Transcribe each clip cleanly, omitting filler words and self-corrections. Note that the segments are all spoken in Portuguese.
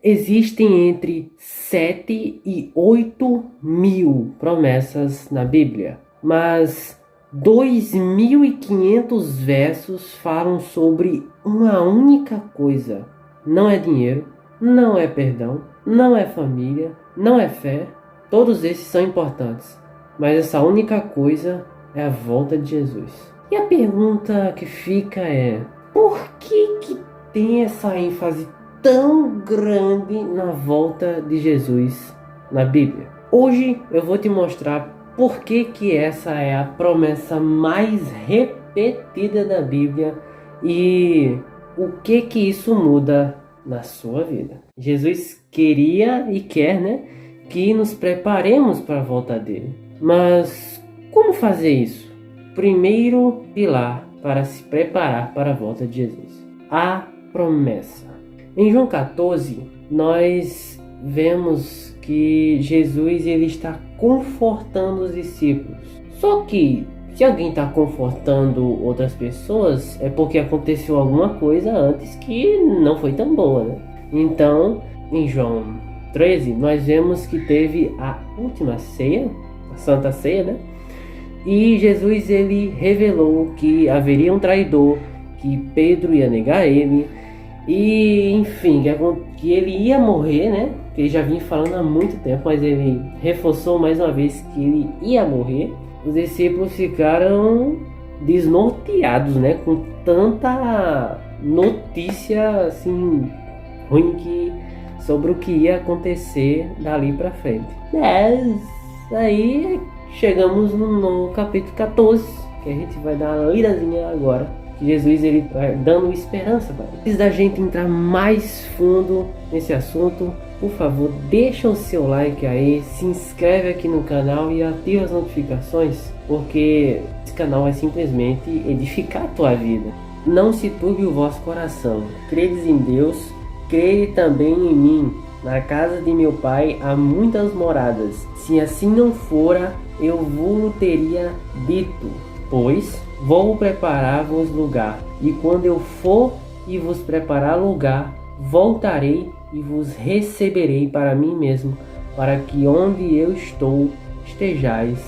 Existem entre 7 e 8 mil promessas na Bíblia, mas 2.500 versos falam sobre uma única coisa. Não é dinheiro, não é perdão, não é família, não é fé. Todos esses são importantes, mas essa única coisa é a volta de Jesus. E a pergunta que fica é: por que tem essa ênfase tão grande na volta de Jesus na Bíblia? Hoje eu vou te mostrar por que essa é a promessa mais repetida da Bíblia e o que isso muda na sua vida. Jesus queria e quer, que nos preparemos para a volta dele. Mas como fazer isso? Primeiro pilar para se preparar para a volta de Jesus: a promessa. Em João 14, nós vemos que Jesus ele está confortando os discípulos. Só que se alguém está confortando outras pessoas, é porque aconteceu alguma coisa antes que não foi tão boa, Então, em João 13, nós vemos que teve a última ceia, a Santa Ceia, E Jesus ele revelou que haveria um traidor, que Pedro ia negar ele, e enfim, que ele ia morrer, Que ele já vinha falando há muito tempo, mas ele reforçou mais uma vez que ele ia morrer. Os discípulos ficaram desnorteados, Com tanta notícia assim ruim sobre o que ia acontecer dali para frente. Aí chegamos no capítulo 14, que a gente vai dar uma lidazinha agora. Que Jesus ele vai dando esperança. Antes da gente entrar mais fundo nesse assunto, por favor, deixa o seu like aí, se inscreve aqui no canal e ativa as notificações, porque esse canal vai simplesmente edificar a tua vida. Não se turbe o vosso coração, credes em Deus, crede também em mim. Na casa de meu pai há muitas moradas, se assim não fora, eu vos teria dito, pois vou preparar-vos lugar, e quando eu for e vos preparar lugar, voltarei e vos receberei para mim mesmo, para que onde eu estou, estejais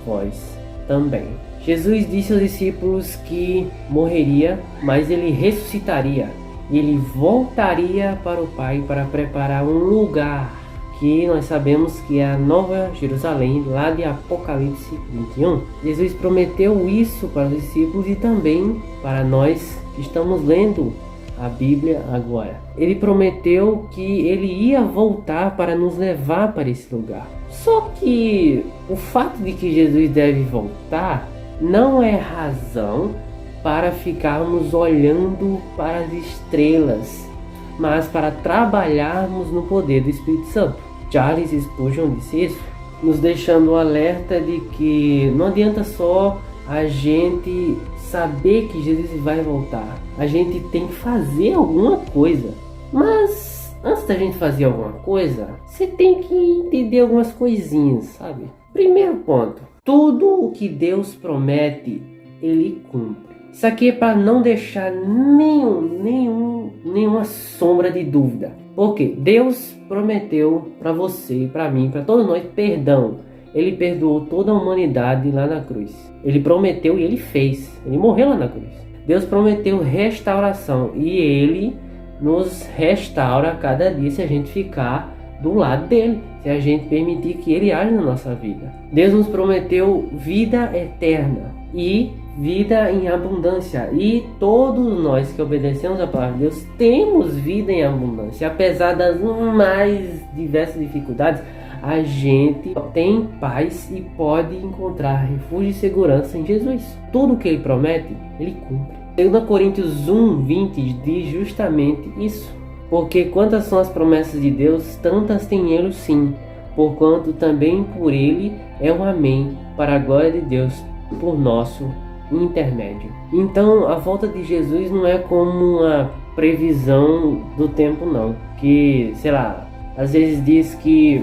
vós também. Jesus disse aos discípulos que morreria, mas ele ressuscitaria, e ele voltaria para o Pai para preparar um lugar, que nós sabemos que é a Nova Jerusalém, lá de Apocalipse 21. Jesus prometeu isso para os discípulos e também para nós que estamos lendo a Bíblia agora. Ele prometeu que ele ia voltar para nos levar para esse lugar. Só que o fato de que Jesus deve voltar não é razão para ficarmos olhando para as estrelas, mas para trabalharmos no poder do Espírito Santo. Charles Spurgeon disse isso, nos deixando um alerta de que não adianta só a gente saber que Jesus vai voltar. A gente tem que fazer alguma coisa. Mas antes da gente fazer alguma coisa, você tem que entender algumas coisinhas, sabe? Primeiro ponto: tudo o que Deus promete, Ele cumpre. Isso aqui é para não deixar nenhuma sombra de dúvida. Porque Deus prometeu para você, para mim, para todos nós, perdão. Ele perdoou toda a humanidade lá na cruz. Ele prometeu e ele fez. Ele morreu lá na cruz. Deus prometeu restauração e ele nos restaura a cada dia se a gente ficar do lado dele, se a gente permitir que ele age na nossa vida. Deus nos prometeu vida eterna e vida em abundância, e todos nós que obedecemos a palavra de Deus temos vida em abundância. Apesar das mais diversas dificuldades, a gente tem paz e pode encontrar refúgio e segurança em Jesus. Tudo que ele promete, ele cumpre. 2 Coríntios 1:20 diz justamente isso. Porque quantas são as promessas de Deus, tantas tem ele sim, porquanto também por ele é um amém, para a glória de Deus, por nosso intermédio. Então a volta de Jesus não é como uma previsão do tempo não, que sei lá, às vezes diz que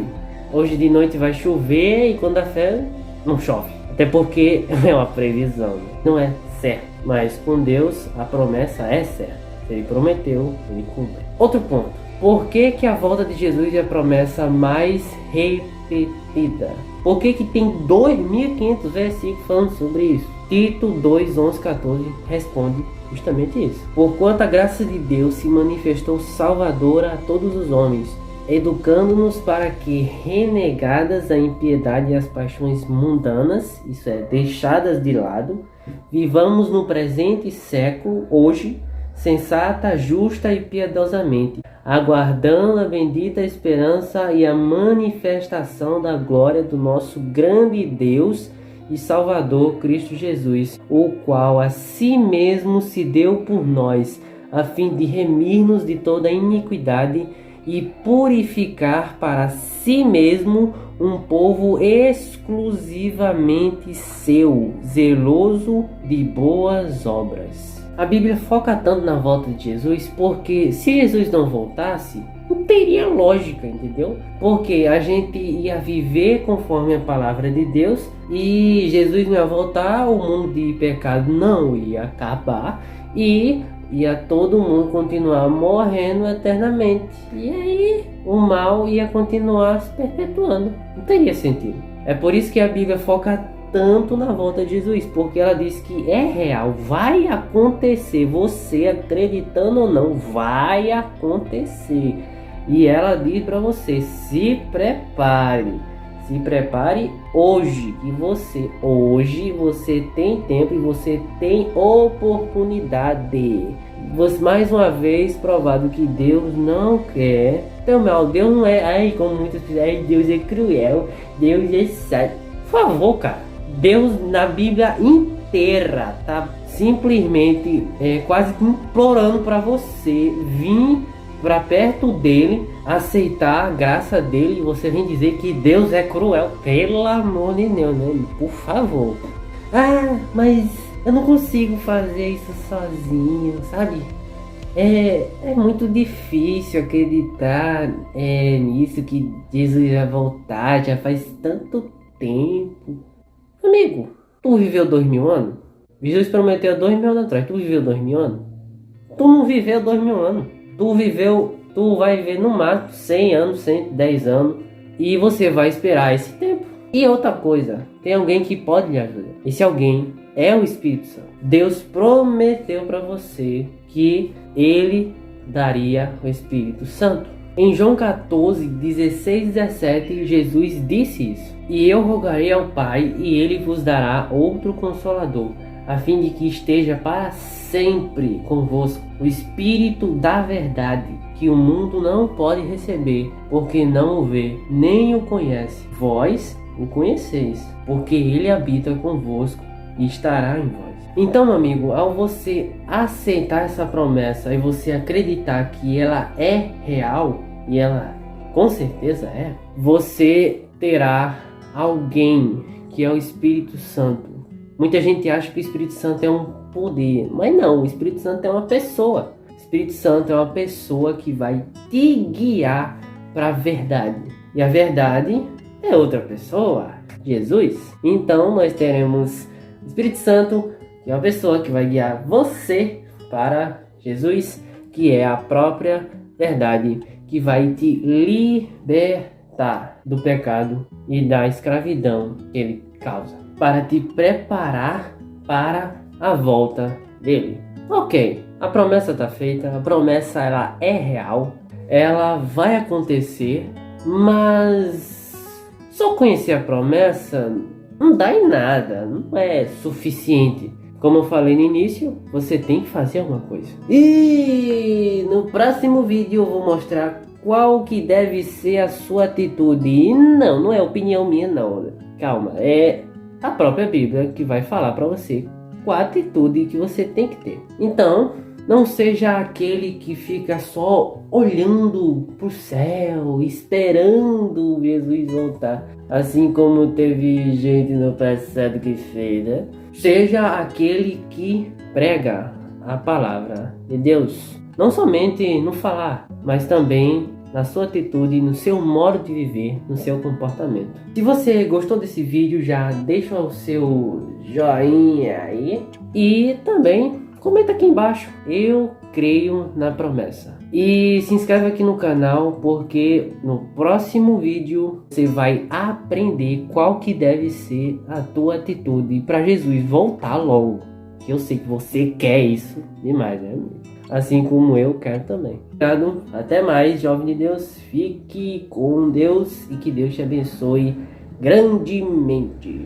hoje de noite vai chover e quando dá fé não chove, até porque é uma previsão, não é certo, mas com Deus a promessa é certa. Ele prometeu, ele cumpre. Outro ponto: Por que que a volta de Jesus é a promessa mais repetida? Por que que tem 2.500 versículos falando sobre isso? Tito 2, 11, 14 responde justamente isso. Porquanto a graça de Deus se manifestou salvadora a todos os homens, educando-nos para que, renegadas a impiedade e as paixões mundanas, isso é, deixadas de lado, vivamos no presente século, hoje, sensata, justa e piedosamente, aguardando a bendita esperança e a manifestação da glória do nosso grande Deus e Salvador Cristo Jesus, o qual a si mesmo se deu por nós, a fim de remir-nos de toda iniquidade e purificar para si mesmo um povo exclusivamente seu, zeloso de boas obras. A Bíblia foca tanto na volta de Jesus porque se Jesus não voltasse, não teria lógica, entendeu? Porque a gente ia viver conforme a palavra de Deus e Jesus não ia voltar, o mundo de pecado não ia acabar e ia todo mundo continuar morrendo eternamente. E aí o mal ia continuar se perpetuando. Não teria sentido. É por isso que a Bíblia foca tanto na volta de Jesus, porque ela diz que é real, vai acontecer, você acreditando ou não, vai acontecer. E ela diz para você, se prepare hoje, que hoje você tem tempo e você tem oportunidade. Você mais uma vez provado que Deus não quer teu mal. Deus não é, como muitas pessoas, Deus é cruel, Deus é sábio. Por favor, cara, Deus na Bíblia inteira tá simplesmente quase que implorando para você vir para perto dele, aceitar a graça dele, e você vem dizer que Deus é cruel. Pelo amor de Deus, né? Por favor. Ah, mas eu não consigo fazer isso sozinho, sabe? É muito difícil acreditar nisso, que Jesus vai voltar, já faz tanto tempo. Amigo, tu viveu 2000 anos? Jesus prometeu 2000 anos atrás. Tu viveu 2000 anos? Tu não viveu 2000 anos. Tu vai viver no máximo 100 anos, 110 anos. E você vai esperar esse tempo. E outra coisa, tem alguém que pode lhe ajudar. Esse alguém é o Espírito Santo. Deus prometeu para você que ele daria o Espírito Santo. Em João 14, 16 e 17, Jesus disse isso. E eu rogarei ao Pai, e ele vos dará outro Consolador, a fim de que esteja para sempre convosco, o Espírito da verdade, que o mundo não pode receber, porque não o vê, nem o conhece. Vós o conheceis, porque ele habita convosco e estará em vós. Então, meu amigo, ao você aceitar essa promessa e você acreditar que ela é real, e ela com certeza é, você terá alguém que é o Espírito Santo. Muita gente acha que o Espírito Santo é um poder, mas não, o Espírito Santo é uma pessoa. O Espírito Santo é uma pessoa que vai te guiar para a verdade. E a verdade é outra pessoa, Jesus. Então nós teremos o Espírito Santo, que é uma pessoa que vai guiar você para Jesus, que é a própria verdade, que vai te libertar do pecado e da escravidão que ele causa, para te preparar para a volta dele. Ok, a promessa está feita, a promessa ela é real, ela vai acontecer, mas só conhecer a promessa não dá em nada, não é suficiente. Como eu falei no início, você tem que fazer alguma coisa. E no próximo vídeo eu vou mostrar qual que deve ser a sua atitude. E não é opinião minha não. Calma, é a própria Bíblia que vai falar para você qual a atitude que você tem que ter. Então, não seja aquele que fica só olhando para o céu, esperando Jesus voltar. Assim como teve gente no passado que fez, né? Seja aquele que prega a palavra de Deus. Não somente no falar, mas também na sua atitude, no seu modo de viver, no seu comportamento. Se você gostou desse vídeo, já deixa o seu joinha aí. E também comenta aqui embaixo. Eu creio na promessa. E se inscreve aqui no canal, porque no próximo vídeo você vai aprender qual que deve ser a tua atitude para Jesus voltar logo. Que eu sei que você quer isso demais, né? Assim como eu quero também. Obrigado, até mais, jovem de Deus. Fique com Deus e que Deus te abençoe grandemente.